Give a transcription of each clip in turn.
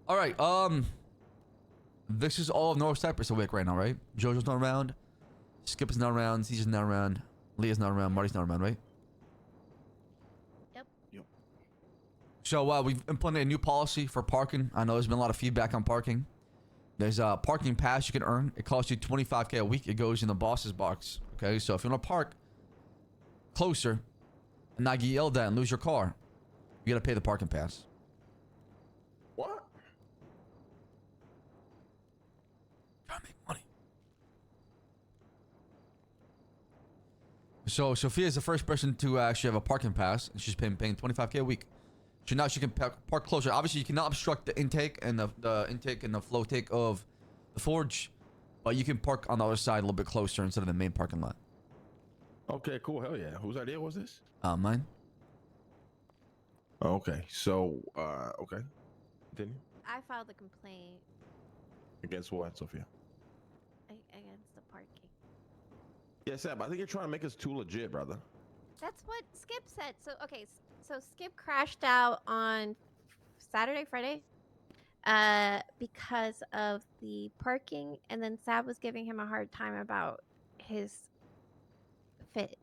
All right. This is all of North Cypress awake right now, right? Jojo's not around. Skip is not around. Caesar's not around. Leah's not around. Marty's not around, right? Yep. So we've implemented a new policy for parking. I know there's been a lot of feedback on parking. There's a parking pass you can earn. It costs you $25K a week. It goes in the boss's box. Okay, so if you want to park closer and not get yelled at and lose your car, you gotta pay the parking pass. What? Gotta make money. So Sophia is the first person to actually have a parking pass, and she's paying $25K a week. So now she can park closer. Obviously, you cannot obstruct the intake and the intake and the flow take of the forge, but you can park on the other side a little bit closer instead of the main parking lot. Okay, cool. Hell yeah. Whose idea was this? Mine. Okay, so okay. Continue. I filed a complaint Against what, Sophia? against the parking. Yeah, Saab, I think you're trying to make us too legit, brother. That's what Skip said. So okay, so Skip crashed out on Saturday, Friday, because of the parking, and then Saab was giving him a hard time about his fit.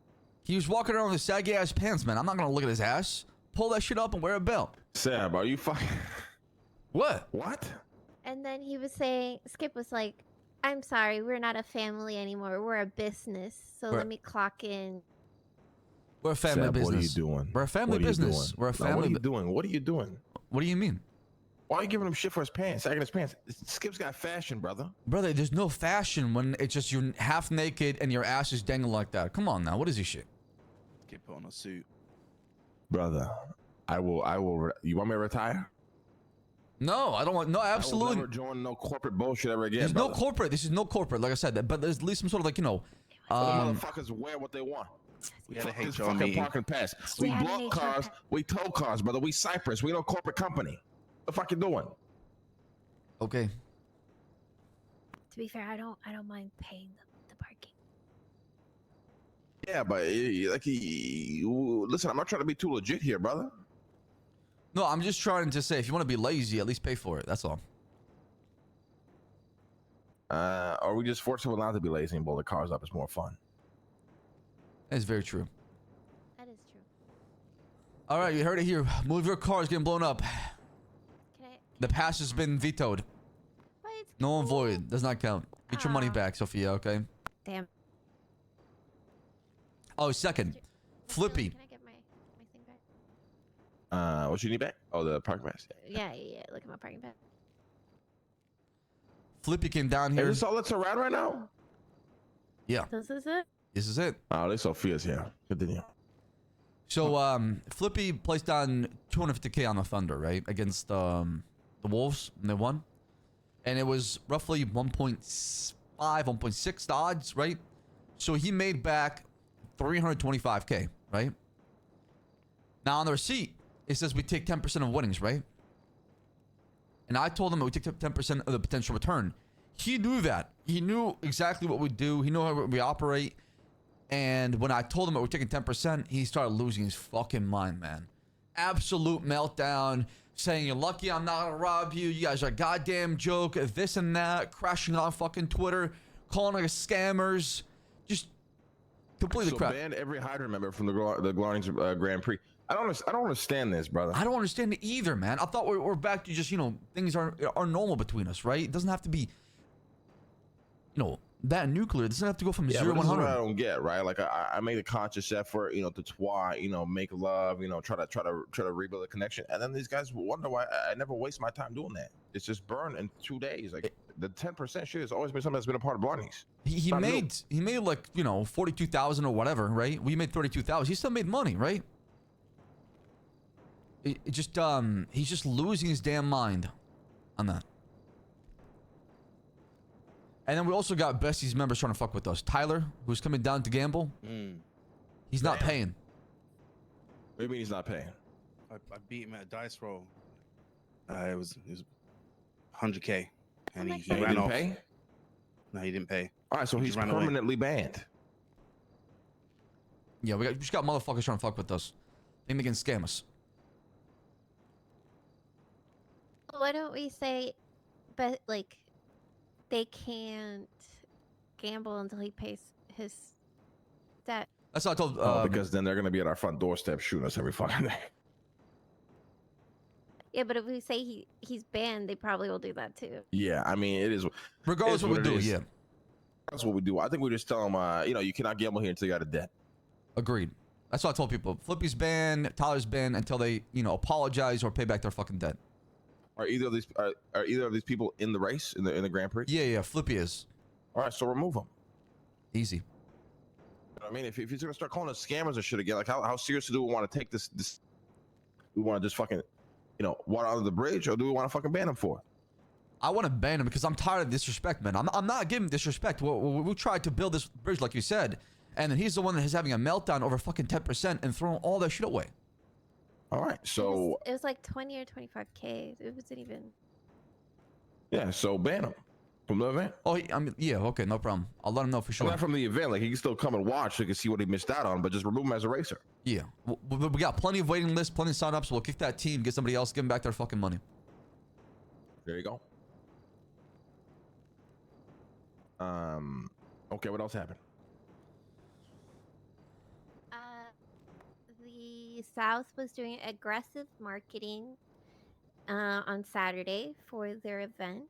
He was walking around with his saggy ass pants, man. I'm not gonna look at his ass. Pull that shit up and wear a belt. Saab, are you fucking... What? What? And then he was saying, Skip was like, "I'm sorry, we're not a family anymore. We're a business. So We're- let me clock in." We're a family Saab, business. what are you doing? We're a family What are you business. doing? We're a No, family. what are you doing? What are you doing? What do you mean? Why are you giving him shit for his pants? Sagging his pants. Skip's got fashion, brother. Brother, there's no fashion when it's just you're half naked and your ass is dangling like that. Come on now. What is this shit? Get put on a suit. Brother, I will. You want me to retire? No, I don't want. No, I will absolutely. never join no corporate bullshit ever again. There's brother. no corporate. This is no corporate, like I said. But there's at least some sort of like, The motherfuckers wear what they want. We had a Fuck this HR fucking meeting. parking pass. We We had an block HR cars. pass. We tow cars, brother. We Cypress. We no corporate company. The fuck you doing? okay. To be fair, I don't mind paying the parking. Yeah, but listen, I'm not trying to be too legit here, brother. No, I'm just trying to say if you want to be lazy, at least pay for it. That's all. Or we just force people not to be lazy and blow the cars up. It's more fun. That's very true. That is true. All right, you heard it here. Move your cars getting blown up. Can I? The pass has been vetoed. But it's No and cool. void. Does not count. Get your money Ah. back, Sophia. Okay. Damn. Oh, second, Mr. Flippy. Can I get my thing back? What you need back? Oh, the parking pass. Yeah. Look at my parking pass. Flippy came down Is here. this all that's around right now? Yeah, This is it. this is it. Oh, at least Sophia's here. Continue. So, Flippy placed down 250K on the Thunder, right, against the Wolves, and they won. And it was roughly 1.5, 1.6 odds, right? So he made back 325K, right? Now on the receipt, it says we take 10% of winnings, right? And I told him that we take 10% of the potential return. He knew that. He knew exactly what we do. He knew how we operate. And when I told him that we're taking 10%, he started losing his fucking mind, man. Absolute meltdown, saying, "You're lucky I'm not gonna rob you. You guys are a goddamn joke. This and that." Crashing on fucking Twitter, calling us scammers. Just completely So crap. ban every Hydra member from the Glorings Grand Prix. I don't understand this, brother. I don't understand it either, man. I thought we're back to just, things are normal between us, right? It doesn't have to be, that nuclear. It doesn't have to go from Yeah, 0 but to this is what 100. I don't get, right? Like I made a conscious effort, to twat, make love, try to rebuild a connection, and then these guys wonder why I never waste my time doing that. It's just burned in 2 days. Like the 10% shit has always been something that's been a part of Blondies. He Not made like 42,000 or whatever, right? We made 32,000. He still made money, right? It just he's just losing his damn mind on that. And then we also got Bestie's members trying to fuck with us. Tyler, who's coming down to gamble, he's not Damn. paying. What do you mean he's not paying? I beat him at a dice roll. It was 100K, and How he much And he ran didn't off. pay? No, he didn't pay. All right, so He he's just ran away. permanently banned. Yeah, we just got motherfuckers trying to fuck with us. They can scam us. Why don't we say, but like, they can't gamble until he pays his debt. That's what I told. Oh, because then they're gonna be at our front doorstep shooting us every fucking day. Yeah, but if we say he's banned, they probably will do that too. Yeah, I mean, it is. regardless It's what we what it do, is. yeah, That's what we do. I think we just tell them, you know, you cannot gamble here until you got a debt. agreed. That's what I told people. Flippy's banned, Tyler's banned until they, apologize or pay back their fucking debt. Are either of these people in the race in the Grand Prix? Yeah, Flippy is. All right, so remove them. Easy. You know what I mean, if you're gonna start calling us scammers and shit again, like how seriously do we want to take this? We want to just fucking, water under the bridge, or do we want to fucking ban them for it? I want to ban him because I'm tired of disrespect, man. I'm not giving disrespect. We tried to build this bridge, like you said, and then he's the one that is having a meltdown over fucking 10% and throwing all that shit away. All right, so it was like 20 or 25K. It wasn't even. yeah, so ban him from the event. Oh, yeah, okay, no problem. I'll let him know for sure. Not from the event, like he can still come and watch, so he can see what he missed out on, but just remove him as a racer. Yeah, we got plenty of waiting lists, plenty of signups. We'll kick that team, get somebody else, give them back their fucking money. There you go. Okay, what else happened? The South was doing aggressive marketing on Saturday for their event.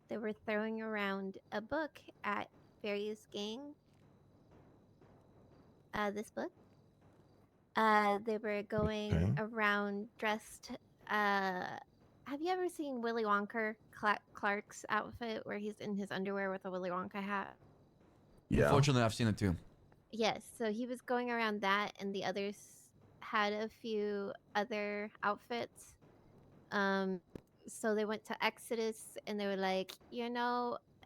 They were throwing around a book at various gangs. This book. They were going around dressed. Have you ever seen Willy Wonka Clark's outfit where he's in his underwear with a Willy Wonka hat? Yeah. Unfortunately, I've seen it too. Yes, so he was going around that, and the others had a few other outfits. So they went to Exodus, and they were like,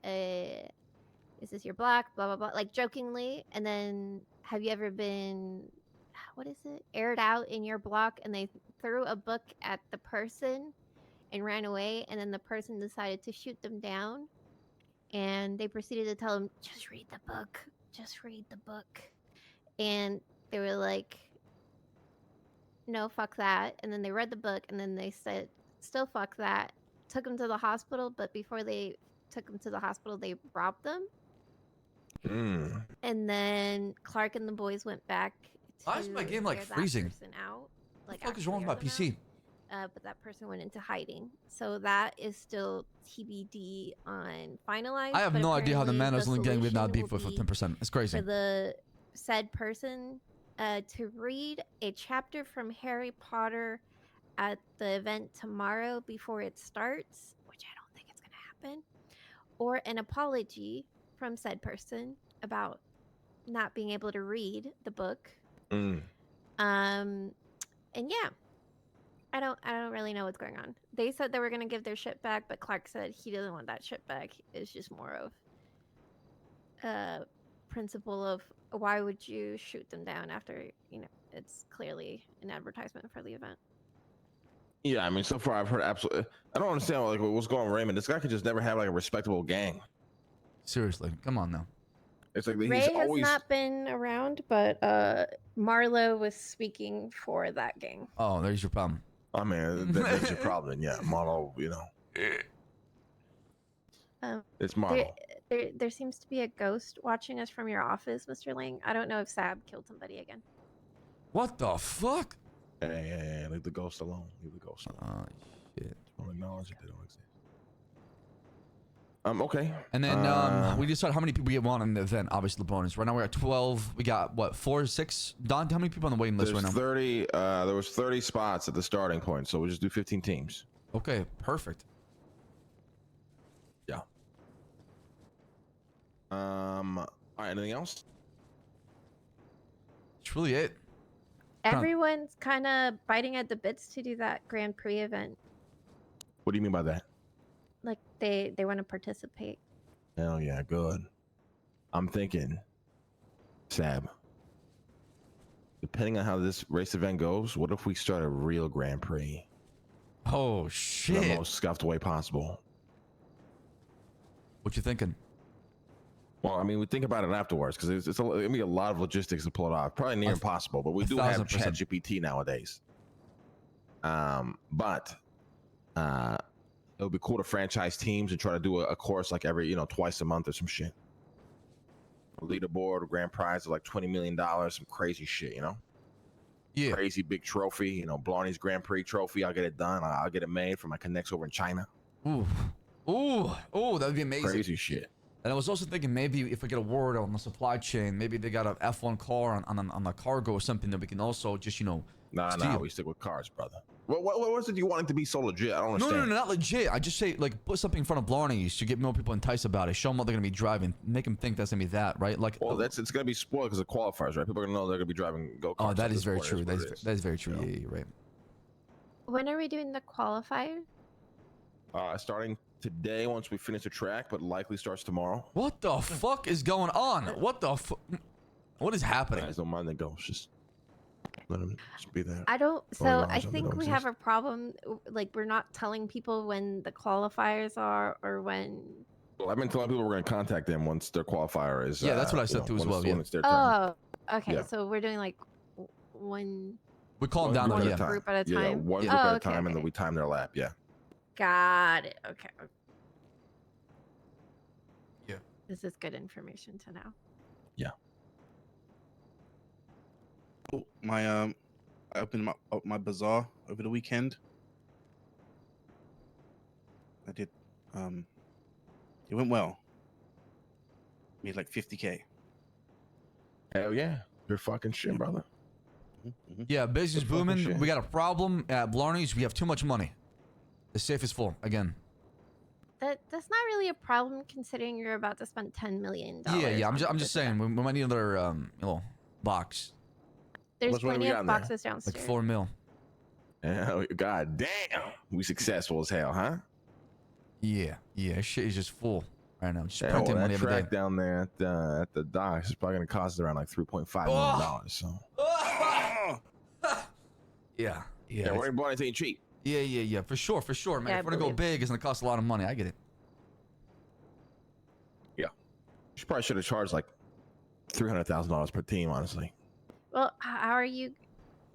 is this your block? Blah, blah, blah, like jokingly. And then, have you ever been, aired out in your block? And they threw a book at the person and ran away, and then the person decided to shoot them down. And they proceeded to tell him, just read the book. Just read the book. And they were like, no, fuck that. And then they read the book, and then they said, still fuck that. Took him to the hospital, but before they took him to the hospital, they robbed them. And then Clark and the boys went back to Why is my game like that freezing? person out. What the fuck is wrong with my PC? But that person went into hiding. So that is still TBD on finalized. I have but no idea how the man is only getting with now solution deep with will be 10%. It's crazy. for the said person to read a chapter from Harry Potter at the event tomorrow before it starts, which I don't think it's going to happen, or an apology from said person about not being able to read the book. And yeah, I don't really know what's going on. They said they were going to give their shit back, but Clark said he doesn't want that shit back. It's just more of principle of why would you shoot them down after it's clearly an advertisement for the event. Yeah, I mean, so far I've heard absolutely. I don't understand what's going on, Raymond. This guy could just never have like a respectable gang. Seriously, come on now. It's like Ray he's has always not been around, but Marlo was speaking for that gang. Oh, there's your problem. I mean, that's your problem. Yeah, Marlo, it's Marlo. There seems to be a ghost watching us from your office, Mr. Lang. I don't know if Saab killed somebody again. What the fuck? Hey, leave the ghost alone. Leave the ghost alone. Oh, shit. Don't acknowledge that they don't exist. Okay. And then we decided how many people we want on the event. Obviously, the bonus. Right now we're at 12. We got what, 4 or 6? Don, how many people on the waiting list There's right now? 30. There was 30 spots at the starting point, so we'll just do 15 teams. Okay, perfect. Yeah. All right. Anything else? That's really it. Everyone's kind of biting at the bits to do that Grand Prix event. What do you mean by that? Like they want to participate. Hell yeah, good. I'm thinking, Saab, depending on how this race event goes, what if we start a real Grand Prix? Oh, The shit. most scuffed way possible. What you thinking? Well, I mean, we think about it afterwards because it's gonna be a lot of logistics to pull it off. Probably near impossible, but we do have 1,000%. ChatGPT nowadays. But It would be cool to franchise teams and try to do a course like every, twice a month or some shit. A leaderboard, a grand prize of like $20 million, some crazy shit, Yeah. Crazy big trophy, Blarney's Grand Prix trophy. I'll get it done. I'll get it made for my connects over in China. Ooh. Ooh. Ooh, that would be amazing. Crazy shit. And I was also thinking maybe if we get a word on the supply chain, maybe they got a F1 car on the cargo or something that we can also just, Nah, we stick with cars, brother. What was it you wanting to be so legit? I don't No, understand. no, not legit. I just say, like, put something in front of Blarney's to get more people enticed about it. Show them what they're going to be driving. Make them think that's going to be that, right? Like, Well, it's going to be spoiled because of qualifiers, right? People are going to know they're going to be driving go-karts. Oh, that at is this very point. true. It is what it is. That is very true. You know? Yeah, you're right. When are we doing the qualifier? Starting today once we finish the track, but likely starts tomorrow. What the fuck is going on? What the what is happening? Guys, don't mind the ghosts. Just let them just be there. I don't. So no, I they think don't we have exist. a problem. Like we're not telling people when the qualifiers are or when. Well, I've been telling people we're going to contact them once their qualifier is. Yeah, that's what I said too as well, yeah. When it's their time. Oh, okay. Yeah. So we're doing like one We call them down One there, group yeah. at a group at a Yeah, time. one Yeah. group Oh, at a okay, time, and then okay. we time their lap. Yeah. Got it. Okay. Yeah. This is good information to know. Oh, I opened my bazaar over the weekend. I did. It went well. Made like 50K. Hell yeah. You're fucking shit, brother. Mm-hmm. Yeah, business Good fucking booming. shit. We got a problem at Blarney's. We have too much money. The safe is full again. That's not really a problem considering you're about to spend $10 million. Yeah. I'm on just this saying event. we might need another little box, There's much money we plenty got of in there? boxes downstairs. like 4 mil. Yeah, God damn. We successful as hell, huh? Yeah. Shit is just full right now. Just Yeah, printing well, money that every day. track down there at the docks is probably going to cost around like $3.5 million. So Yeah. yeah, we're buying anything cheap. Yeah. For sure, man. Yeah, I If we're gonna go believe- big, it's gonna cost a lot of money. I get it. You probably should have charged like $300,000 per team, honestly. Well, how are you?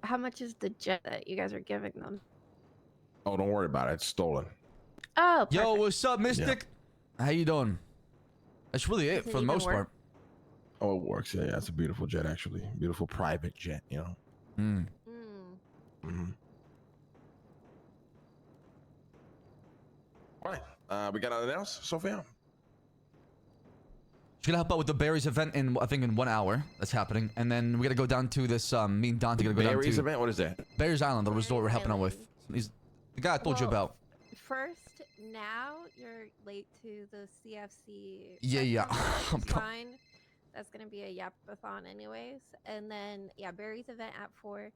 How much is the jet that you guys are giving them? Oh, don't worry about it. It's stolen. Oh, Yo, perfect. what's up, Mystic? How you doing? That's really it Does it for the even most work? part. Oh, it works. Yeah, it's a beautiful jet, actually. Beautiful private jet, Mm. Mm-hmm. All right. We got anything else, Sophia? She's gonna help out with the berries event in I think in 1 hour. That's happening, and then we gotta go down to this. Me and Dante gotta go down Berries to event? What is that? Berries Island, the resort we're helping out with. Island. He's the guy I told you Well, about. First, now you're late to the CFC. Yeah. festival, I'm which is co- fine. That's gonna be a yapathon anyways. And then Berries event at 4.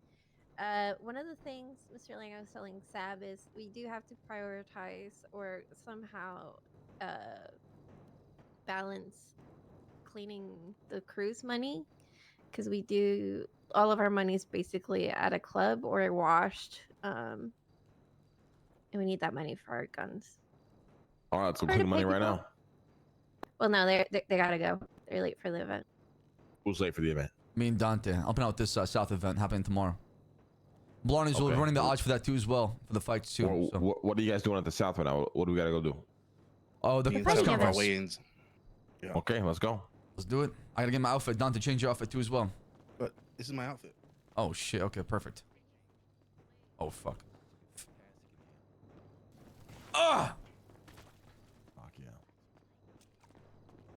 One of the things Mr. Lang I was telling Saab is we do have to prioritize or somehow balance cleaning the cruise money because we do all of our money's basically at a club or washed. And we need that money for our guns. All right, let's go Or to clean money pay right people. now. Well, no, they gotta go. They're late for the event. Who's late for the event? Me and Dante helping out with this South event happening tomorrow. Blarney's will be Okay. running the odds for that too as well for the fights too. Well, so. what are you guys doing at the South right now? What do we got to go do? Oh, the We're press fighting conference. events. weigh-ins. Yeah. Okay, let's go. Let's do it. I gotta get my outfit done to change your outfit too as well. But this is my outfit. Oh shit. Okay, perfect. Oh fuck.